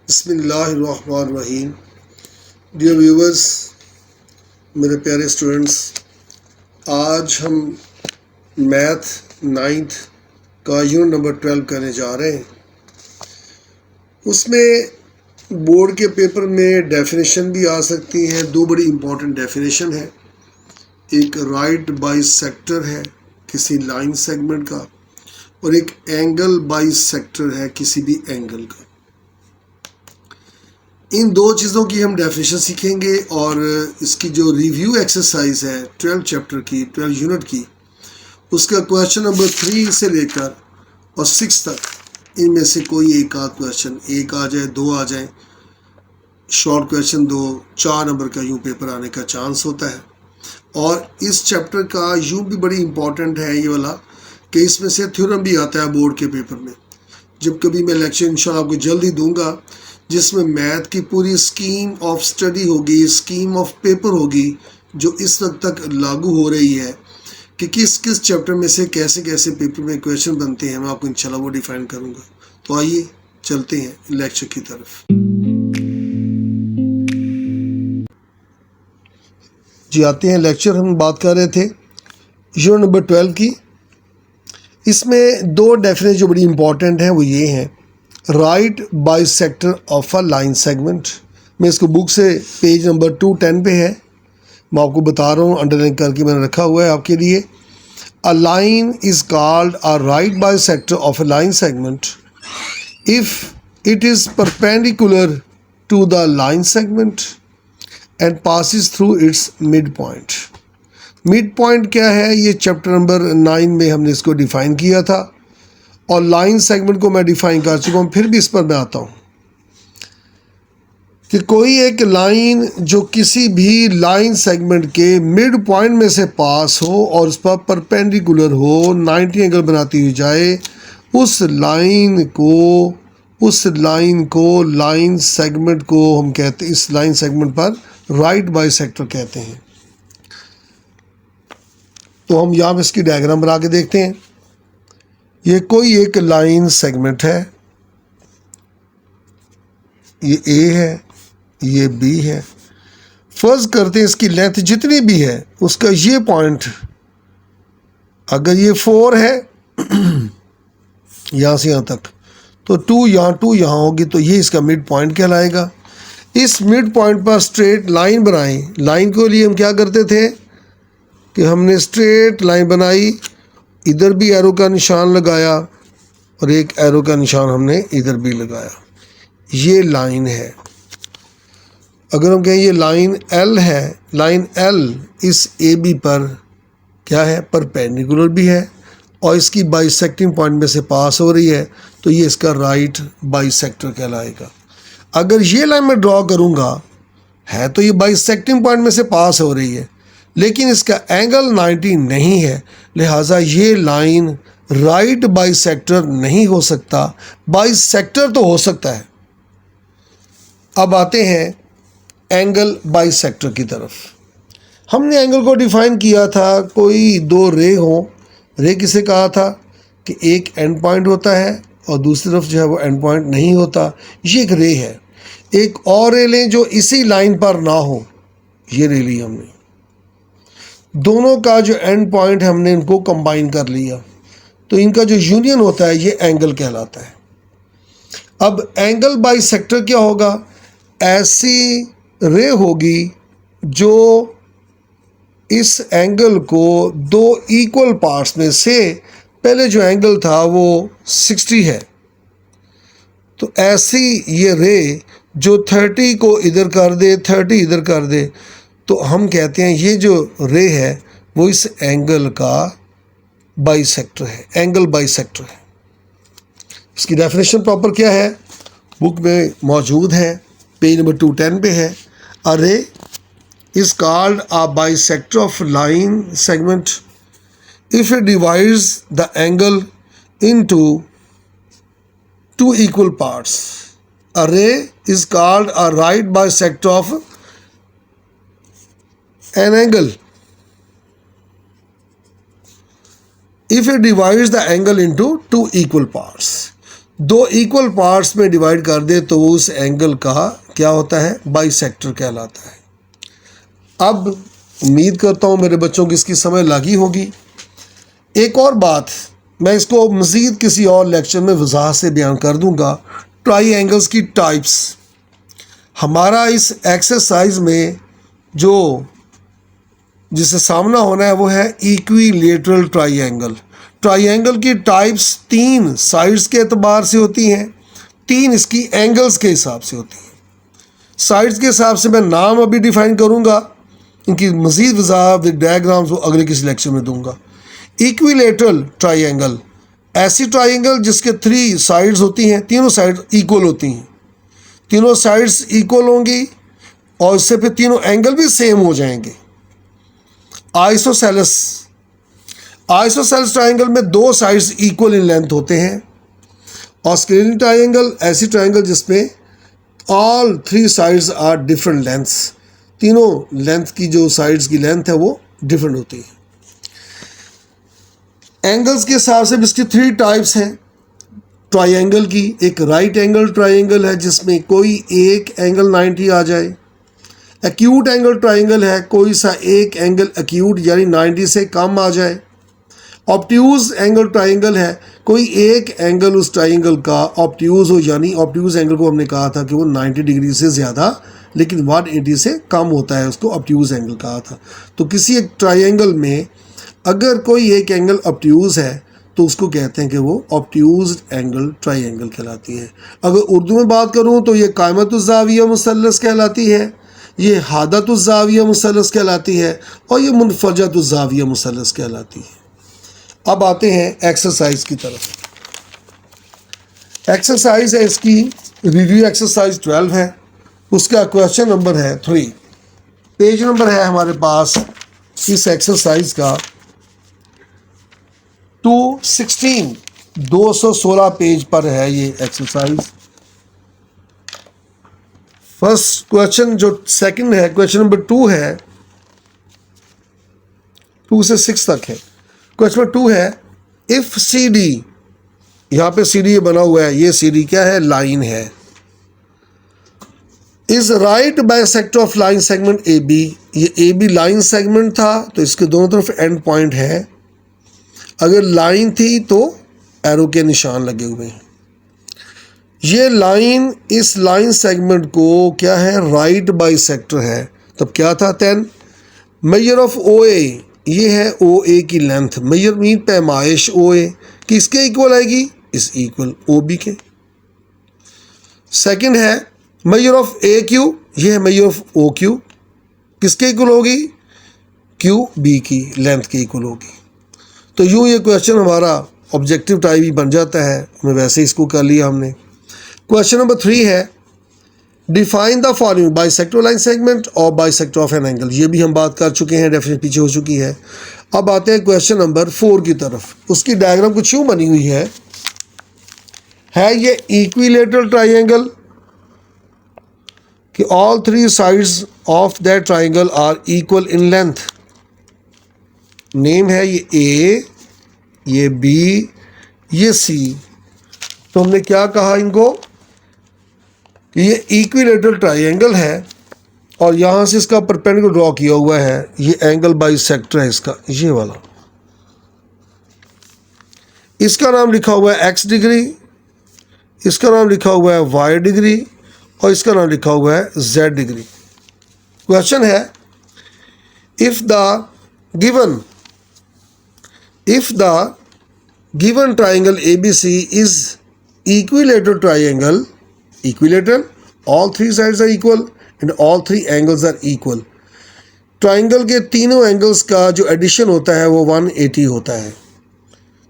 बिस्मिल्लाहिर्रहमानिर्रहीम। Dear viewers, मेरे प्यारे स्टूडेंट्स, आज हम मैथ नाइन्थ का यूनिट नंबर 12 करने जा रहे हैं। उसमें बोर्ड के पेपर में डेफिनेशन भी आ सकती हैं। दो बड़ी इम्पोर्टेंट डेफिनेशन है। एक राइट बाइसेक्टर है किसी लाइन सेगमेंट का, और एक एंगल बाइसेक्टर है किसी भी एंगल का। इन दो चीज़ों की हम डेफिनेशन सीखेंगे और इसकी जो रिव्यू एक्सरसाइज है 12 चैप्टर की, 12 यूनिट की, उसका क्वेश्चन नंबर 3 से लेकर और 6 तक इनमें से कोई एक आध क्वेश्चन, एक आ जाए, दो आ जाए, शॉर्ट क्वेश्चन 2-4 नंबर का यूँ पेपर आने का चांस होता है। और इस चैप्टर का यूँ भी बड़ी इम्पॉर्टेंट है ये वाला कि इसमें से थ्योरम भी आता है बोर्ड के पेपर में। जब कभी मैं लेक्चर इंशाल्लाह आपको जल्दी दूंगा जिसमें मैथ की पूरी स्कीम ऑफ स्टडी होगी, स्कीम ऑफ पेपर होगी, जो इस वक्त तक लागू हो रही है कि किस किस चैप्टर में से कैसे कैसे पेपर में क्वेश्चन बनते हैं, मैं आपको इंशाल्लाह वो डिफाइन करूंगा। तो आइए चलते हैं लेक्चर की तरफ। जी आते हैं लेक्चर। हम बात कर रहे थे यूनिट नंबर 12 की। इसमें दो डेफिनेशन जो बड़ी इंपॉर्टेंट हैं वो ये हैं। Right bisector of a line segment, मैं इसको बुक से पेज नंबर 210 पे है, मैं आपको बता रहा हूँ, अंडरलाइन करके मैंने रखा हुआ है आपके लिए। A line is called a right bisector of a line segment if it is perpendicular to the line segment and passes through its mid point. Mid point क्या है, ये चैप्टर नंबर 9 में हमने इसको डिफ़ाइन किया था और लाइन सेगमेंट को मैं डिफाइन कर चुका हूँ, फिर भी इस पर मैं आता हूँ कि कोई एक लाइन जो किसी भी लाइन सेगमेंट के मिड पॉइंट में से पास हो और उस पर परपेंडिकुलर हो, 90 एंगल बनाती हुई जाए, उस लाइन को लाइन सेगमेंट को हम कहते हैं, इस लाइन सेगमेंट पर राइट बाइसेक्टर कहते हैं। तो हम यहाँ इसकी डायग्राम बना के देखते हैं। ये कोई एक लाइन सेगमेंट है, ये ए है, ये बी है। फर्ज करते हैं इसकी लेंथ जितनी भी है उसका ये पॉइंट, अगर ये 4 है यहाँ से यहाँ तक, तो 2 यहाँ होगी, तो ये इसका मिड पॉइंट कहलाएगा। इस मिड पॉइंट पर स्ट्रेट लाइन बनाएं। लाइन के लिए हम क्या करते थे कि हमने स्ट्रेट लाइन बनाई, इधर भी एरो का निशान लगाया और एक एरो का निशान हमने इधर भी लगाया। ये लाइन है। अगर हम कहें ये लाइन एल है, लाइन एल इस ए बी पर क्या है, परपेंडिकुलर भी है और इसकी बाइसेक्टिंग पॉइंट में से पास हो रही है, तो ये इसका राइट बाइसेक्टर कहलाएगा। अगर ये लाइन मैं ड्रॉ करूँगा, है तो ये बाइसेक्टिंग पॉइंट में से पास हो रही है, लेकिन इसका एंगल 90 नहीं है, लिहाजा ये लाइन राइट बाइसेक्टर नहीं हो सकता। बाइसेक्टर तो हो सकता है। अब आते हैं एंगल बाइसेक्टर की तरफ। हमने एंगल को डिफाइन किया था, कोई दो रे हो। रे किसे कहा था कि एक एंड पॉइंट होता है और दूसरी तरफ जो है वो एंड पॉइंट नहीं होता, ये एक रे है। एक और रे लें जो इसी लाइन पर ना हो, ये रे ली हमने। दोनों का जो एंड पॉइंट है हमने इनको कंबाइन कर लिया, तो इनका जो यूनियन होता है ये एंगल कहलाता है। अब एंगल बाइसेक्टर क्या होगा, ऐसी रे होगी जो इस एंगल को दो इक्वल पार्ट्स में से, पहले जो एंगल था वो 60 है, तो ऐसी ये रे जो 30 को इधर कर दे, 30 इधर कर दे, तो हम कहते हैं ये जो रे है वो इस एंगल का बाइसेक्टर है, एंगल बाइसेक्टर है। इसकी डेफिनेशन प्रॉपर क्या है, बुक में मौजूद है, पेज नंबर 210 पे है। A ray is called a bisector of line segment if it divides the angle into two equal parts. A ray is called a right bisector of an angle if it divides the angle into two equal parts। दो equal parts में divide कर दे तो उस angle का क्या होता है, bisector कहलाता है। अब उम्मीद करता हूँ मेरे बच्चों की इसकी समझ लगी होगी। एक और बात मैं इसको मज़ीद किसी और लेक्चर में वजाहत से बयान कर दूंगा, ट्राई की टाइप्स। हमारा इस एक्सरसाइज में जो जिससे सामना होना है वो है इक्विलेटरल ट्राइंगल। ट्राइंगल की टाइप्स 3 साइड्स के एतबार से होती हैं, 3 इसकी एंगल्स के हिसाब से होती हैं। साइड्स के हिसाब से मैं नाम अभी डिफाइन करूंगा, इनकी मज़ीद वज़ाहत विद डायग्राम्स वो अगले किसी लेक्चर में दूंगा। इक्विलेटरल ट्राइंगल, ऐसी ट्राइंगल जिसके 3 साइड्स होती हैं, तीनों साइड इक्वल होती हैं, तीनों साइड्स इक्वल होंगी और इससे फिर तीनों एंगल भी सेम हो जाएंगे। आइसोसेलेस, आइसोसेलेस ट्राइंगल में 2 साइड्स इक्वल इन लेंथ होते हैं। ऑस्ट्रेलियन ट्राइंगल, ऐसी ट्राइंगल जिसमें all 3 sides are different lengths, तीनों लेंथ की जो साइड्स की लेंथ है वो डिफरेंट होती है। एंगल्स के हिसाब से इसकी 3 टाइप्स हैं ट्राइंगल की। एक राइट एंगल ट्राइंगल है जिसमें कोई एक एंगल 90 आ जाए। एक्यूट एंगल ट्राइंगल है, कोई सा एक एंगल एक्यूट यानी 90 से कम आ जाए। ऑब्ट्यूज एंगल ट्राइंगल है, कोई एक एंगल उस ट्राइंगल का ऑब्ट्यूज हो, यानी ऑब्ट्यूज एंगल को हमने कहा था कि वो 90 डिग्री से ज़्यादा लेकिन 180 से कम होता है, उसको ऑब्ट्यूज एंगल कहा था। तो किसी एक ट्राइंगल में अगर कोई एक एंगल ऑब्ट्यूज है तो उसको कहते हैं कि वो ऑब्ट्यूज एंगल ट्राइंगल कहलाती है। अगर उर्दू में बात करूँ तो ये कायमतुज़्ज़ाविया मुसल्लस कहलाती है, ये हादतुज़्ज़ाविया मुसल्लस कहलाती है और ये मुनफरजतुज़्ज़ाविया मुसल्लस कहलाती है। अब आते हैं एक्सरसाइज की तरफ। एक्सरसाइज है इसकी रिव्यू एक्सरसाइज 12 है, उसका क्वेश्चन नंबर है 3। पेज नंबर है हमारे पास इस एक्सरसाइज का 216, 216 पेज पर है ये एक्सरसाइज। फर्स्ट क्वेश्चन जो सेकंड है, क्वेश्चन नंबर 2 है, 2 से 6 तक है। क्वेश्चन नंबर 2 है, इफ सी डी, यहाँ पे सी डी बना हुआ है, ये सी डी क्या है, लाइन है, is right bisector of line segment A B. ये ए बी लाइन सेगमेंट था तो इसके दोनों तरफ एंड पॉइंट है। अगर लाइन थी तो एरो के निशान लगे हुए हैं। ये लाइन इस लाइन सेगमेंट को क्या है, राइट बाइसेक्टर है। तब क्या था 10। मेजर ऑफ ओ ए, ये है ओ ए की लेंथ, मेजर मीन पैमाइश ओ ए किसके इक्वल आएगी, इस इक्वल ओ बी के। सेकंड है मेजर ऑफ ए क्यू, ये है मेजर ऑफ ओ क्यू, किसके इक्वल होगी, क्यू बी की लेंथ के इक्वल होगी। तो यूँ ये क्वेश्चन हमारा ऑब्जेक्टिव टाइप ही बन जाता है, हमें वैसे इसको कर लिया हमने। क्वेश्चन नंबर 3 है, define the following bisector line segment और बाइसेक्टर ऑफ एन एंगल। ये भी हम बात कर चुके हैं, डेफिनेट पीछे हो चुकी है। अब आते हैं क्वेश्चन नंबर 4 की तरफ। उसकी डायग्राम कुछ यूँ बनी हुई है ये इक्विलेटरल ट्राइंगल कि all 3 sides of that triangle are equal in length. Name है ये ए, ये बी, ये सी। तो हमने क्या कहा इनको कि ये इक्विलेटरल ट्राइंगल है और यहाँ से इसका परपेंडिकुलर ड्रॉ किया हुआ है, ये एंगल बाइसेक्टर है इसका, ये वाला। इसका नाम लिखा हुआ है x डिग्री, इसका नाम लिखा हुआ है y डिग्री और इसका नाम लिखा हुआ है z डिग्री। क्वेश्चन है, if the given triangle ABC is equilateral triangle, equilateral, all 3 sides are equal and all 3 angles are equal। Triangle के तीनों एंगल्स का जो एडिशन होता है वो 180 होता है।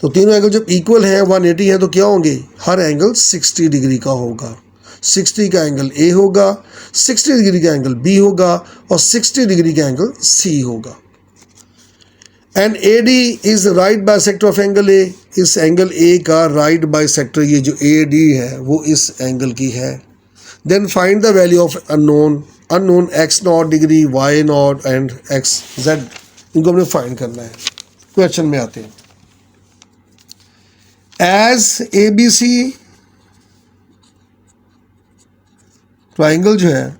तो तीनों एंगल जब इक्वल है 180 है तो क्या होंगे, हर एंगल 60 डिग्री का होगा। 60 का एंगल A होगा, 60 डिग्री का एंगल B होगा और 60 डिग्री का एंगल C होगा। And AD is right bisector of angle A। इस एंगल A का राइट बाइसेक्टर ये जो AD है वो इस एंगल की है। Then find the value of unknown x0 degree, y0 and xz, इनको हमने फाइंड करना है। क्वेश्चन में आते हैं, एज ABC ट्राइंगल जो है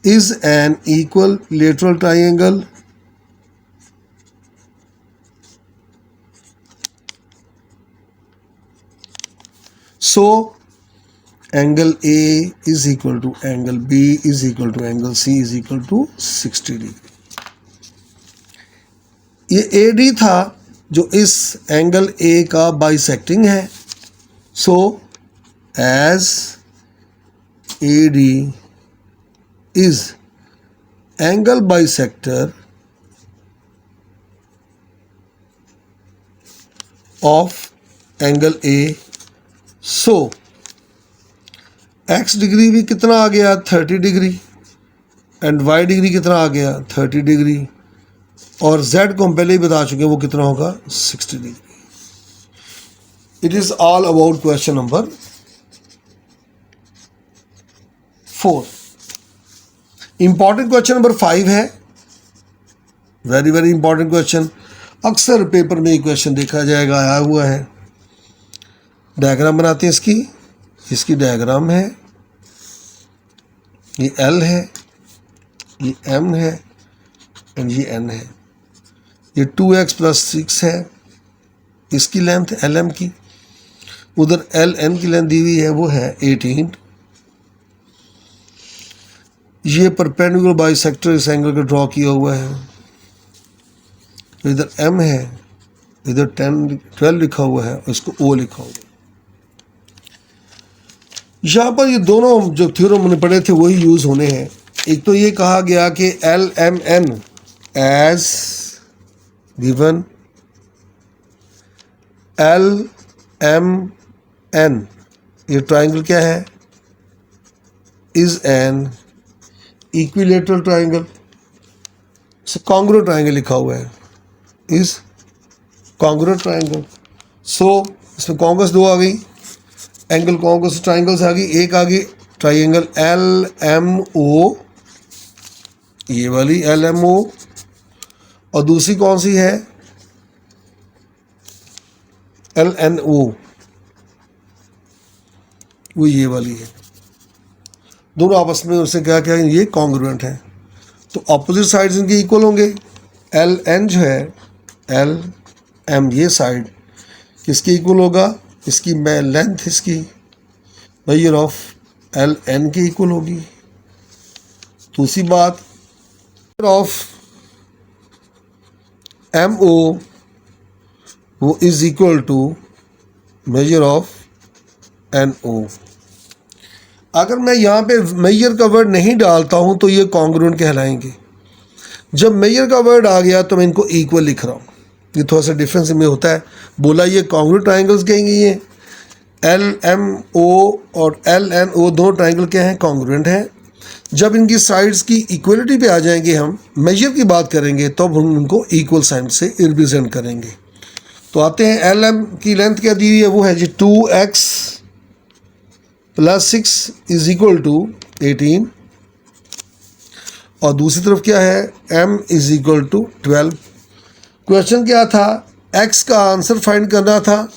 is an equilateral triangle so angle A is equal to angle B is equal to angle C is equal to 60 degree. ये ए डी था जो इस एंगल ए का बाइसेक्टिंग है। So as A D is angle bisector of angle A, so X degree भी कितना आ गया 30 degree and Y degree कितना आ गया 30 डिग्री और z को हम पहले ही बता चुके हैं वो कितना होगा 60 degree. It is all about question number 4। Important question number 5 है, वेरी वेरी इंपॉर्टेंट क्वेश्चन। अक्सर पेपर में ये क्वेश्चन देखा जाएगा, आया हुआ है। डायग्राम बनाते हैं इसकी डायग्राम है, ये L है, ये M है एंड ये N है। ये 2x + 6 है, इसकी लेंथ LM की, उधर LN की लेंथ दी हुई है वो है 18। ये परपेंडिकुलर बाइसेक्टर इस एंगल का ड्रॉ किया हुआ है। तो इधर M है, इधर 12 लिखा हुआ है और इसको O लिखा हुआ है। यहाँ पर ये दोनों जो थ्योरम हमने पढ़े थे वही यूज़ होने हैं। एक तो ये कहा गया कि LMN एज गिवन, LMN ये ट्राइंगल क्या है, is an equilateral triangle, congruent triangle लिखा हुआ है, इज कॉन्ग्रुएंट ट्राइंगल। सो इसमें कॉन्ग्रुएंस 2 आ गई, एंगल कॉन्ग्रुएंस ट्राइंगल्स आ गई। एक आ गई ट्राइंगल LMO, ये वाली LMO, और दूसरी कौन सी है LNO, वो ये वाली है। दोनों आपस में उससे क्या क्या ये कॉन्ग्रुएंट है, तो अपोजिट साइड्स इनके इक्वल होंगे। LN जो है LM ये साइड किसके इक्वल होगा, इसकी मैं लेंथ इसकी मेजर ऑफ LN के इक्वल होगी। दूसरी बात ऑफ MO वो is equal to measure of NO। अगर मैं यहाँ पे मेजर का वर्ड नहीं डालता हूँ तो ये कॉन्ग्रुएंट कहलाएंगे। जब मेजर का वर्ड आ गया तो मैं इनको इक्वल लिख रहा हूँ, ये थोड़ा सा डिफरेंस में होता है। बोला ये कॉन्ग्रुएंट ट्राइंगल्स कहेंगे, ये LMO और LNO दोनों ट्राइंगल क्या हैं, कॉन्ग्रुएंट हैं। जब इनकी साइड्स की इक्वलिटी पे आ जाएंगे, हम मेजर की बात करेंगे तो हम उनको इक्वल साइन से रिप्रेजेंट करेंगे। तो आते हैं LM की लेंथ क्या दी हुई है, वो है जी 2x + 6 इज इक्वल टू 18, और दूसरी तरफ क्या है M is equal to 12। Question क्या था, x का आंसर फाइंड करना था,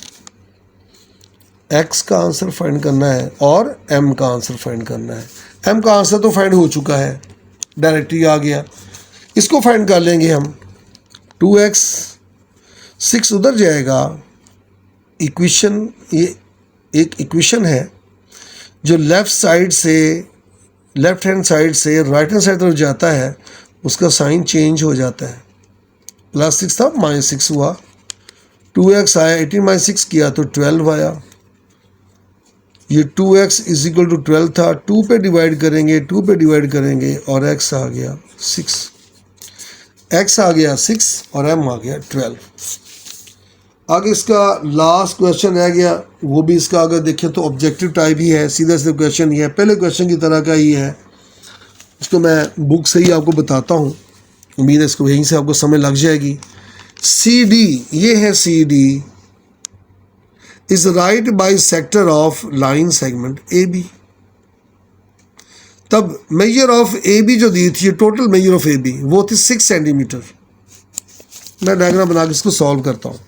x का आंसर फाइंड करना है और m का आंसर फाइंड करना है। m का आंसर तो फाइंड हो चुका है, डायरेक्टली आ गया। इसको फाइंड कर लेंगे हम, 2x 6 उधर जाएगा। इक्वेशन, ये एक इक्वेशन है जो लेफ्ट हैंड साइड से राइट हैंड साइड तरफ जाता है, उसका साइन चेंज हो जाता है। +6 था -6 हुआ, 2x आया, 18 - 6 किया तो 12 आया। ये 2x इज इक्वल टू 12 था, 2 पे डिवाइड करेंगे और x आ गया 6, x आ गया 6 और m आ गया 12। आगे इसका लास्ट क्वेश्चन रह गया, वो भी इसका अगर देखें तो ऑब्जेक्टिव टाइप ही है, सीधा सीधा क्वेश्चन ही है, पहले क्वेश्चन की तरह का ही है। इसको मैं बुक से ही आपको बताता हूँ, उम्मीद है इसको यहीं से आपको समझ लग जाएगी। CD, ये है CD is right bisector of line segment AB। तब मेजर ऑफ AB जो दी थी, टोटल मेजर ऑफ AB वो थी 6 सेंटीमीटर। मैं डायग्राम बना के इसको सॉल्व करता हूँ।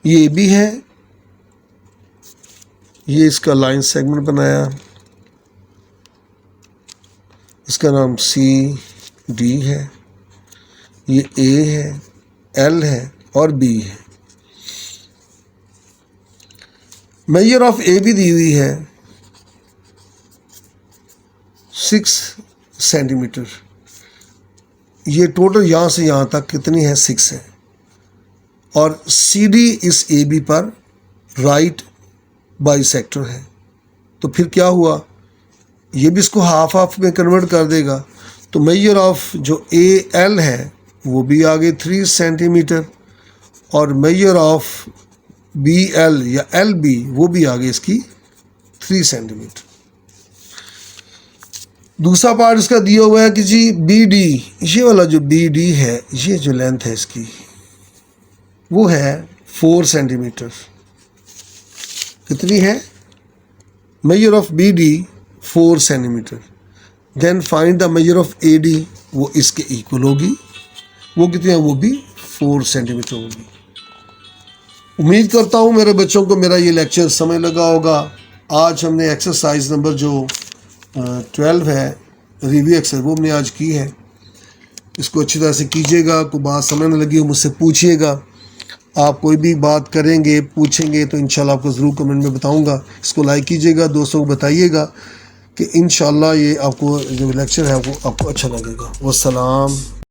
ये AB है, ये इसका लाइन सेगमेंट बनाया, इसका नाम CD है, ये A है, L है और B है। मेजर ऑफ AB दी हुई है 6 सेंटीमीटर। ये टोटल यहाँ से यहाँ तक कितनी है, 6 है। और CD इस AB पर राइट बाइसेक्टर है। तो फिर क्या हुआ, ये भी इसको हाफ हाफ में कन्वर्ट कर देगा। तो मेजर ऑफ जो AL है वो भी आ गई 3 सेंटीमीटर और मेजर ऑफ BL या LB वो भी आ गई इसकी 3 सेंटीमीटर। दूसरा पार्ट इसका दिया हुआ है कि जी BD, ये वाला जो BD है, ये जो लेंथ है इसकी वो है 4 सेंटीमीटर। कितनी है, measure of BD 4 centimetre. Then find the measure of AD, वो इसके इक्वल होगी, वो कितनी है, वो भी 4 सेंटीमीटर होगी। उम्मीद करता हूँ मेरे बच्चों को मेरा ये लेक्चर समझ लगा होगा। आज हमने एक्सरसाइज नंबर जो 12 है रिव्यू एक्सरसाइज वो हमने आज की है। इसको अच्छी तरह से कीजिएगा। कोई बात समझ न लगी हो मुझसे पूछिएगा। आप कोई भी बात करेंगे पूछेंगे तो इंशाल्लाह आपको ज़रूर कमेंट में बताऊंगा। इसको लाइक कीजिएगा, दोस्तों को बताइएगा कि इंशाल्लाह ये आपको जो लेक्चर है वो आपको अच्छा लगेगा। वस्सलाम।